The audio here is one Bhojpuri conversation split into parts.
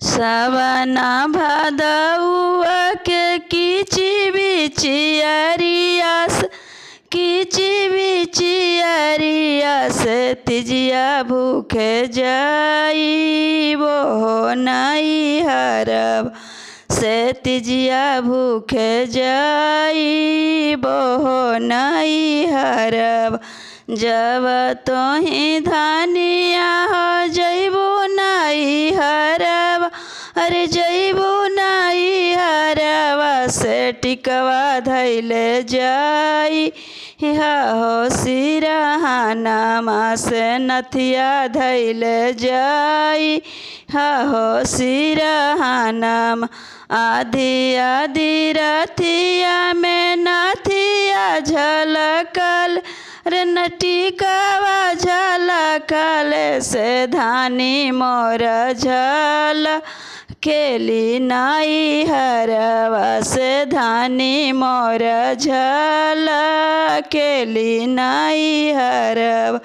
सावना भादउआ के कीची बिचियारियास कीची बिचियारियास तिजिया भूखे जाइबो नाई हरब से तिजिया भूखे जाइबो नाई हरब। जब तोही धानिया हो जइबो नाई हरब अरे जइबो नाई हरवा से टिकवा धैले जाई हो सिरहानमा से नथिया धैले जाई हो सिरहानमा। आधी आधी रथिया में नथिया झलकल रे नटिकावा झलकल से धानी मोर झल केली नाई हरवा से धानी मोर झल केली नाई हरवा।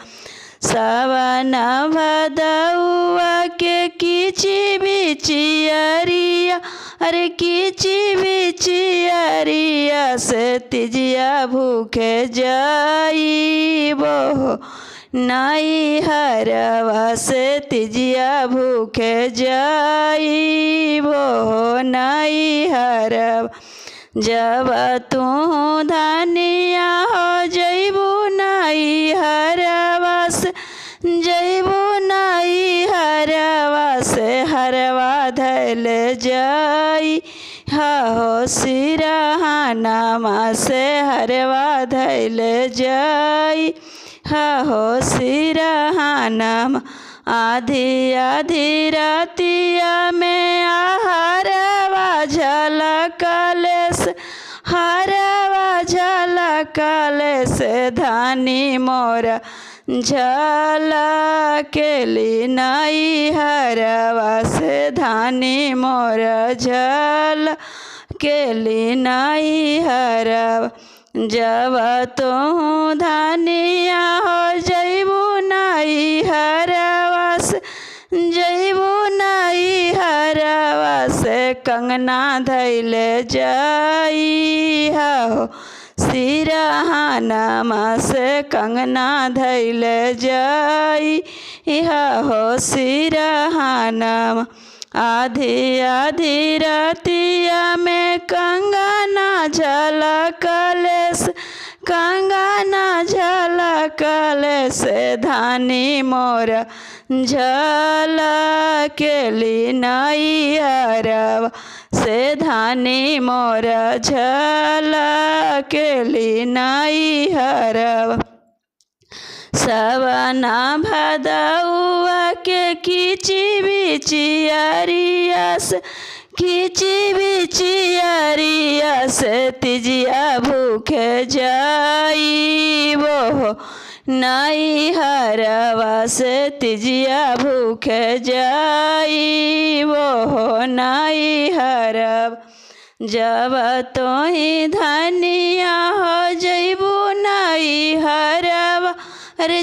सावना भादउआ के कीची बिचियारिया अरे कीची बिचियारिया से तिजिया भूखे जाइबो नाई हरवा से तिजिया भूखे जाइबो नाई हरवा। जब तू धानिया हो जइबो नाई हरवा से जइबो नाई हरवा से हरवा धैले जाई हो सिरहानमा से हरवा धैले जाई हो सिरहानमा। आधी आधी रातिया में हरवा झलकल से हरवा झलकल से धानी मोर झलकेली नाई हरवा से धानी मोर झलकेली नाई हरवा। जब तू धानिया हो जइबो नाई हरवा से जइबो नाई हरवा से कंगना धैले जाई हो सिरहानमा से कंगना धैले जाई हो सिरहानमा। आधी आधी रातिया में कंगना झलकल से कंगना झलकल से धानी मोर झलकेली नाई हरवा से धानी मोर झलकेली नाई हरवा। सावना भादउआ के कीची बिचियारिया से कीची बिचियारिया से तिजिया भूखे जाइबो नाई हरवा से तिजिया भूखे जाइबो नाई हरवा। जब तोही धानिया हो जइबो नाई हरवा अरे